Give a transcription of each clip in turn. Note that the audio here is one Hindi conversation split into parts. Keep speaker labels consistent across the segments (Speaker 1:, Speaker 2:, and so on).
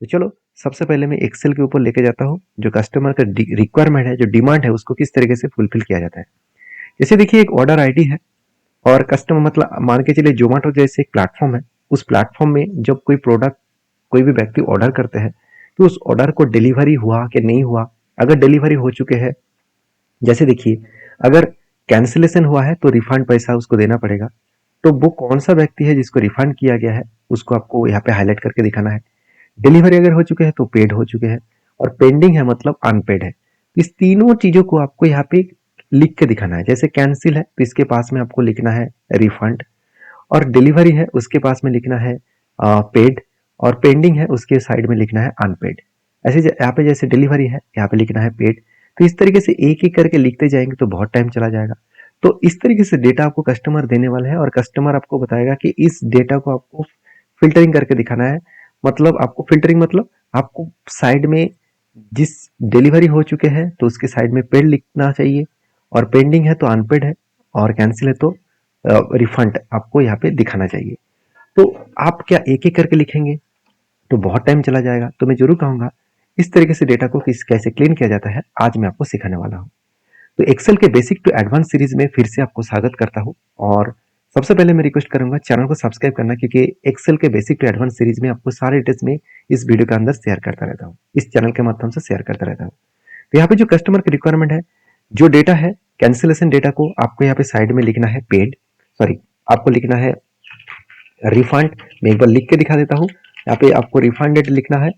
Speaker 1: तो चलो सबसे पहले मैं एक्सेल के ऊपर लेके जाता हूँ, जो कस्टमर का रिक्वायरमेंट है, जो डिमांड है, उसको किस तरीके से फुलफिल किया जाता है। जैसे देखिए एक ऑर्डर आईडी है और कस्टमर मतलब मान के चलिए जोमेटो जैसे एक प्लेटफॉर्म है। उस प्लेटफॉर्म में जब कोई प्रोडक्ट कोई भी व्यक्ति ऑर्डर करते हैं तो उस ऑर्डर को डिलीवरी हुआ कि नहीं हुआ। अगर डिलीवरी हो चुके हैं, जैसे देखिए अगर कैंसिलेशन हुआ है तो रिफंड पैसा उसको देना पड़ेगा। तो वो कौन सा व्यक्ति है जिसको रिफंड किया गया है उसको आपको यहाँ पे हाईलाइट करके दिखाना है। डिलीवरी अगर हो चुके हैं तो पेड हो चुके हैं, और पेंडिंग है मतलब अनपेड है। इस तीनों चीजों को आपको यहाँ पे लिख के दिखाना है। जैसे कैंसिल है तो इसके पास में आपको लिखना है रिफंड, और डिलीवरी है उसके पास में लिखना है पेड, और पेंडिंग है उसके साइड में लिखना है अनपेड। ऐसे यहाँ पे जैसे डिलीवरी है यहाँ पे लिखना है पेड। तो इस तरीके से एक एक करके लिखते जाएंगे तो बहुत टाइम चला जाएगा। तो इस तरीके से डेटा आपको कस्टमर देने वाला है और कस्टमर आपको बताएगा कि इस डेटा को आपको फिल्टरिंग करके दिखाना है। मतलब आपको फिल्टरिंग मतलब आपको साइड में जिस डिलीवरी हो चुके हैं तो उसके साइड में पेड लिखना चाहिए, और पेंडिंग है तो अनपेड है, और कैंसिल है तो रिफंड आपको यहाँ पे दिखाना चाहिए। तो आप क्या एक एक करके लिखेंगे तो बहुत टाइम चला जाएगा। तो मैं जरूर कहूंगा इस तरीके से डेटा को किस कैसे क्लीन किया जाता है आज मैं आपको सिखाने वाला हूँ। तो एक्सेल के बेसिक टू एडवांस सीरीज में फिर से आपको स्वागत करता हूँ। और सबसे पहले मैं रिक्वेस्ट करूंगा चैनल को सब्सक्राइब करना, क्योंकि एक्सेल के बेसिक टू एडवांस सीरीज में आपको सारे डिटेल्स में इस वीडियो के अंदर शेयर करता रहता हूँ, इस चैनल के माध्यम से शेयर करता रहता हूँ। तो यहाँ पे जो कस्टमर की रिक्वायरमेंट है, जो डेटा है कैंसिलेशन डेटा को आपको यहाँ पे साइड में लिखना है पेड, सॉरी आपको लिखना है रिफंड। मैं एक बार लिख के दिखा देता हूँ। यहाँ पे आपको रिफंडेड लिखना है,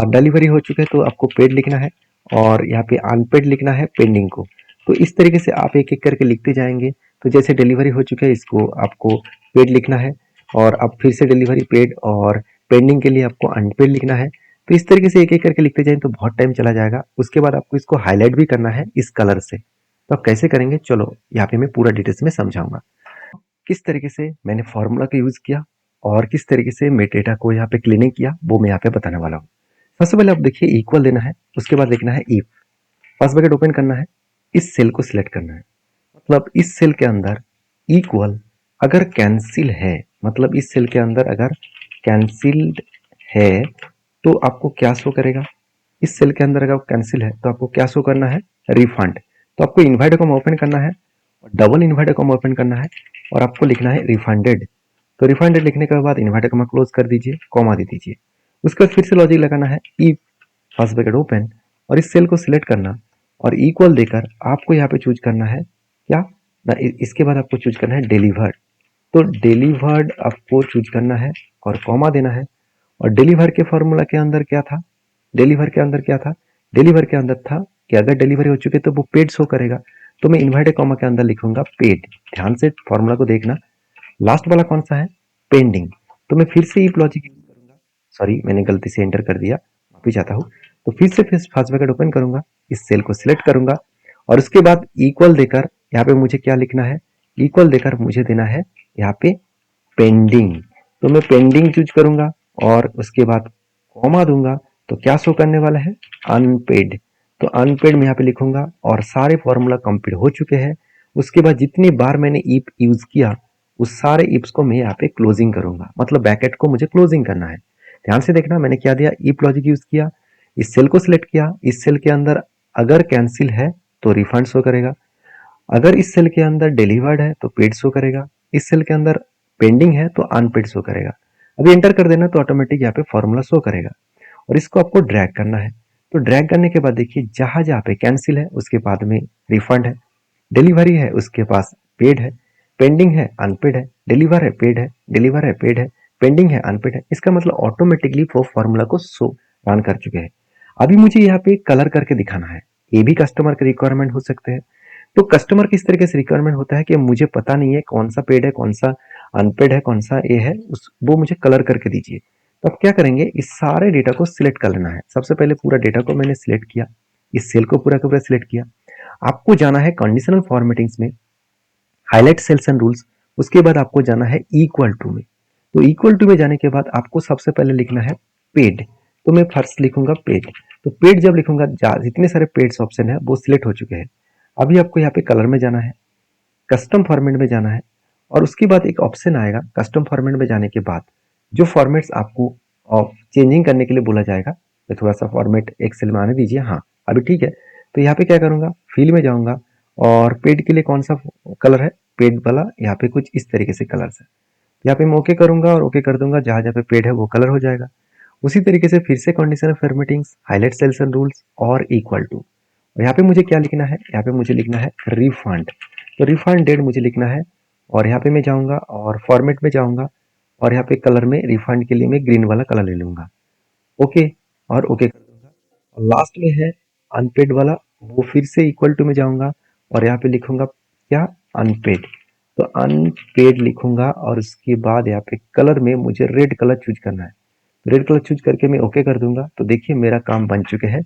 Speaker 1: डिलीवरी हो चुके हैं तो आपको पेड लिखना है, और यहाँ पे अनपेड लिखना है पेंडिंग को। तो इस तरीके से आप एक एक करके लिखते जाएंगे। तो जैसे डिलीवरी हो चुके हैं इसको आपको पेड लिखना है, और अब फिर से डिलीवरी पेड, और पेंडिंग के लिए आपको अनपेड लिखना है। तो इस तरीके से एक एक करके लिखते जाएंगे तो बहुत टाइम चला जाएगा। उसके बाद आपको इसको हाईलाइट भी करना है इस कलर से। तो आप कैसे करेंगे चलो यहाँ पे मैं पूरा डिटेल्स में समझाऊंगा किस तरीके से मैंने फॉर्मूला का यूज किया और किस तरीके से मैं डेटा को यहाँ पे क्लीनिंग किया, वो मैं यहाँ पे बताने वाला हूँ। सबसे पहले आप देखिए इक्वल देना है, उसके बाद लिखना है इफ। फर्स्ट ब्रैकेट ओपन करना है, इस सेल को सिलेक्ट करना है, मतलब इस सेल के अंदर इक्वल अगर कैंसिल है, मतलब इस सेल के अंदर अगर कैंसिल्ड है तो आपको क्या शो करेगा। इस सेल के अंदर अगर कैंसिल है तो आपको क्या शो करना है रिफंड। तो आपको इन्वर्टेड कॉमा ओपन करना है और डबल इन्वर्टेड कॉमा ओपन करना है, और आपको लिखना है रिफंडेड। तो रिफंडेड लिखने के बाद इन्वर्टेड कॉमा क्लोज कर दीजिए, कॉमा दे दीजिए। उसके बाद फिर से लॉजिक लगाना है इफ फर्स्ट ब्रैकेट ओपन, और इस सेल को सिलेक्ट करना और इक्वल देकर आपको यहाँ पे चूज करना है क्या ना, इसके बाद आपको चूज करना है डिलीवर्ड। तो डिलीवर्ड आपको चूज करना है और कॉमा देना है। और डिलीवर के फॉर्मूला के अंदर क्या था, डिलीवर के अंदर क्या था, डिलीवर के अंदर था कि अगर डिलीवरी हो चुके तो वो पेड शो करेगा। तो मैं इन्वर्टेड कॉमा के अंदर लिखूंगा पेड। ध्यान से फॉर्मूला को देखना। लास्ट वाला कौन सा है पेंडिंग। तो मैं फिर से इफ लॉजिक यूज करूंगा, सॉरी मैंने गलती से एंटर कर दिया, वापिस जाता हूँ। तो फिर से फर्स्ट ब्रैकेट ओपन करूंगा, इस सेल को सिलेक्ट करूंगा, और उसके बाद इक्वल देकर यहाँ पे मुझे क्या लिखना है, इक्वल देकर मुझे देना है यहाँ पे पेंडिंग। तो मैं पेंडिंग चूज करूंगा और उसके बाद कॉमा दूंगा। तो क्या शो करने वाला है अनपेड। तो अनपेड मैं यहाँ पे लिखूंगा और सारे फॉर्मूला कंप्लीट हो चुके हैं। उसके बाद जितनी बार मैंने इफ यूज किया उस सारे इफ्स को मैं यहाँ पे क्लोजिंग करूंगा, मतलब ब्रैकेट को मुझे क्लोजिंग करना है। ध्यान से देखना मैंने क्या दिया, इफ लॉजिक यूज किया, इस सेल को सिलेक्ट किया, इस सेल के अंदर अगर कैंसिल है तो रिफंड शो करेगा, अगर इस सेल के अंदर डिलीवर्ड है तो पेड शो करेगा, इस सेल के अंदर पेंडिंग है तो अनपेड शो करेगा। अभी एंटर कर देना तो ऑटोमेटिक यहाँ पे फॉर्मूला शो करेगा, और इसको आपको ड्रैग करना है। तो ड्रैग करने के बाद देखिए जहां जहां पे कैंसिल है उसके बाद में रिफंड है, डिलीवरी है उसके पास पेड है, पेंडिंग है अनपेड है, डिलीवर है पेड है, डिलीवर है पेड है, पेंडिंग है अनपेड है। इसका मतलब ऑटोमेटिकली वो फॉर्मूला को शो रन कर चुके हैं। अभी मुझे यहाँ पे कलर करके दिखाना है, ये भी कस्टमर के रिक्वायरमेंट हो सकते हैं। तो कस्टमर किस तरीके से रिक्वायरमेंट होता है कि मुझे पता नहीं है कौन सा पेड है कौन सा अनपेड है कौन सा ए है, वो मुझे कलर करके दीजिए। तो आप क्या करेंगे, इस सारे डेटा को सिलेक्ट कर लेना है। सबसे पहले पूरा डेटा को मैंने सिलेक्ट किया, इस सेल को पूरा का पूरा सिलेक्ट किया। आपको जाना है कंडीशनल फॉर्मेटिंग्स में, हाईलाइट सेल्स एंड रूल्स। उसके बाद आपको जाना है इक्वल टू में। तो इक्वल टू में जाने के बाद आपको सबसे पहले लिखना है पेड। तो मैं फर्स्ट लिखूंगा पेड। तो पेड जब लिखूंगा जितने सारे पेड्स ऑप्शन है वो सिलेक्ट हो चुके हैं। अभी आपको यहाँ पे कलर में जाना है, कस्टम फॉर्मेट में जाना है, और उसके बाद एक ऑप्शन आएगा कस्टम फॉर्मेट में जाने के बाद जो फॉर्मेट्स आपको और चेंजिंग करने के लिए बोला जाएगा। तो थोड़ा सा फॉर्मेट एक्सेल में आने दीजिए। हाँ, अभी ठीक है। तो यहाँ पे क्या करूँगा, फिल में जाऊँगा और पेड के लिए कौन सा कलर है, पेड वाला यहाँ पे कुछ इस तरीके से कलर्स है। यहाँ पे मैं ओके करूँगा और ओके कर दूंगा, जहाँ जहाँ पे पेड है वो कलर हो जाएगा। उसी तरीके से फिर से condition of formattings, highlight cells and rules और इक्वल टू। और यहाँ पे मुझे क्या लिखना है, यहाँ पे मुझे लिखना है रिफंड। तो रिफंड डेट मुझे लिखना है और यहाँ पे मैं जाऊँगा और फॉर्मेट में जाऊँगा और यहाँ पे कलर में रिफंड के लिए मैं ग्रीन वाला कलर ले लूँगा। ओके और ओके कर दूंगा। और लास्ट में है अनपेड वाला, वो फिर से इक्वल टू में जाऊँगा और यहाँ पे लिखूंगा क्या, अनपेड। तो अनपेड लिखूंगा और उसके बाद यहाँ पे कलर में मुझे रेड कलर चूज करना है। रेड कलर चूज करके मैं ओके कर दूंगा। तो देखिए मेरा काम बन चुके हैं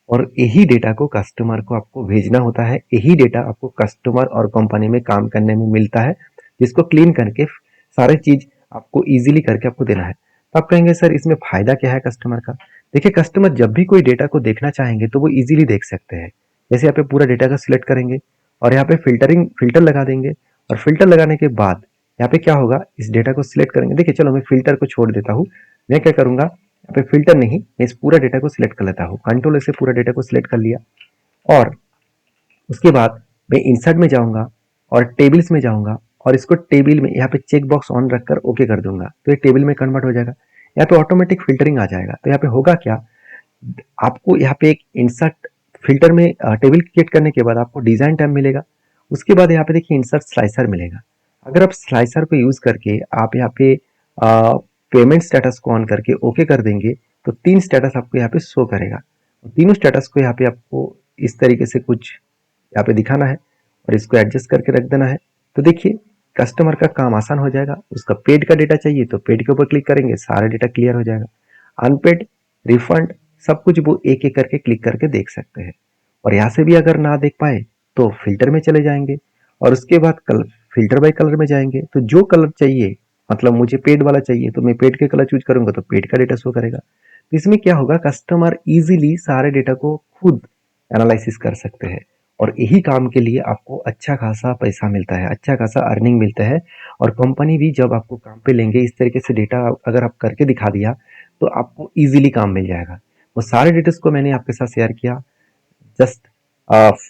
Speaker 1: और यही डेटा को कस्टमर को आपको भेजना होता है। यही डेटा आपको कस्टमर और कंपनी में काम करने में मिलता है, जिसको क्लीन करके सारे चीज आपको इजीली करके आपको देना है। तो आप कहेंगे सर इसमें फायदा क्या है कस्टमर का। देखिए कस्टमर जब भी कोई डेटा को देखना चाहेंगे तो वो इजीली देख सकते हैं। जैसे यहाँ पे पूरा डेटा का सिलेक्ट करेंगे और यहाँ पे फिल्टर लगा देंगे और फिल्टर लगाने के बाद यहाँ पे क्या होगा, इस डेटा को सिलेक्ट करेंगे। देखिए चलो मैं फिल्टर को छोड़ देता हूँ। मैं क्या करूंगा, यहाँ पे फिल्टर नहीं, मैं इस पूरा डेटा को सिलेक्ट कर लेता हूँ। कंट्रोल से पूरा डेटा को सिलेक्ट कर लिया और उसके बाद मैं इंसर्ट में जाऊंगा और टेबल्स में जाऊंगा और इसको टेबल में यहाँ पे चेक बॉक्स ऑन रखकर ओके कर दूंगा। तो ये टेबल में कन्वर्ट हो जाएगा। यहाँ पे ऑटोमेटिक फिल्टरिंग आ जाएगा। तो यहाँ पे होगा क्या, आपको यहाँ पे एक इंसर्ट फिल्टर में टेबल क्रिएट करने के बाद आपको डिजाइन टैब मिलेगा। उसके बाद यहाँ पे देखिए इंसर्ट स्लाइसर मिलेगा। अगर आप स्लाइसर को यूज करके आप यहाँ पे पेमेंट स्टेटस को ऑन करके ओके कर देंगे तो 3 स्टेटस आपको यहाँ पे शो करेगा। तीनों स्टेटस को यहाँ पे आपको इस तरीके से कुछ यहाँ पे दिखाना है और इसको एडजस्ट करके रख देना है। तो देखिए कस्टमर का काम आसान हो जाएगा। उसका पेड का डेटा चाहिए तो पेड के ऊपर क्लिक करेंगे, सारा डेटा क्लियर हो जाएगा। अनपेड, रिफंड, सब कुछ वो एक एक करके क्लिक करके देख सकते हैं। और यहाँ से भी अगर ना देख पाए तो फिल्टर में चले जाएंगे और उसके बाद कलर, फिल्टर बाय कलर में जाएंगे। तो जो कलर चाहिए, मतलब मुझे पेड वाला चाहिए तो मैं पेड के कलर चूज करूंगा तो पेड का डेटा शो करेगा। तो इसमें क्या होगा, कस्टमर इजीली सारे डेटा को खुद एनालिसिस कर सकते हैं और यही काम के लिए आपको अच्छा खासा पैसा मिलता है, अच्छा खासा अर्निंग मिलता है। और कंपनी भी जब आपको काम पे लेंगे, इस तरीके से डेटा अगर आप करके दिखा दिया तो आपको इजीली काम मिल जाएगा। वो सारे डिटेल्स को मैंने आपके साथ शेयर किया। जस्ट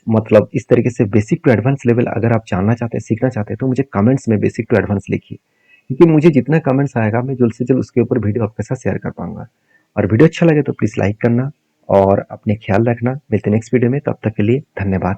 Speaker 1: मतलब इस तरीके से बेसिक टू एडवांस लेवल अगर आप जानना चाहते हैं, सीखना चाहते हैं तो मुझे कमेंट्स में बेसिक टू एडवांस लिखिए, क्योंकि मुझे जितना कमेंट्स आएगा मैं जल्द से जल्द उसके ऊपर वीडियो आपके साथ शेयर कर पाऊंगा। और वीडियो अच्छा लगे तो प्लीज़ लाइक करना और अपने ख्याल रखना। मिलते हैं नेक्स्ट वीडियो में, तब तक के लिए धन्यवाद।